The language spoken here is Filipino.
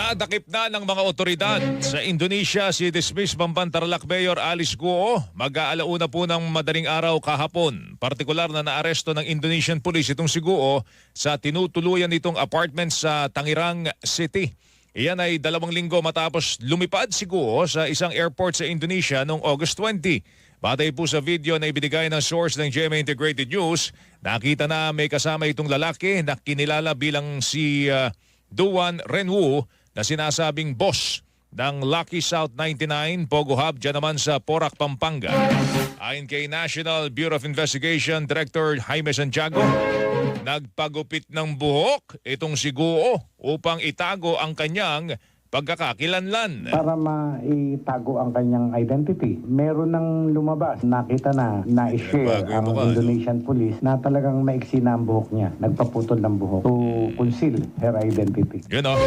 Nadakip na ng mga otoridad sa Indonesia si dismissed Bamban Tarlac Mayor Alice Guo. Mag-aalauna po ng madaling araw kahapon. Partikular na naaresto ng Indonesian Police itong si Guo sa tinutuluyan nitong apartment sa Tangerang City. Iyan ay 2 linggo matapos lumipad si Guo sa isang airport sa Indonesia noong August 20. Batay po sa video na ibinigay ng source ng GMA Integrated News, nakita na may kasama itong lalaki na kinilala bilang si Duan Renwu na sinasabing boss ng Lucky South 99 Pogo Hub dyan naman sa Porac, Pampanga. Ayon kay National Bureau of Investigation Director Jaime Santiago, nagpagupit ng buhok itong si Guo upang itago ang kanyang pagkakakilanlan. Para maitago ang kanyang identity, meron nang lumabas. Nakita na-share ang Indonesian Police na talagang maiksi na ang buhok niya. Nagpaputol ng buhok to conceal her identity. You know.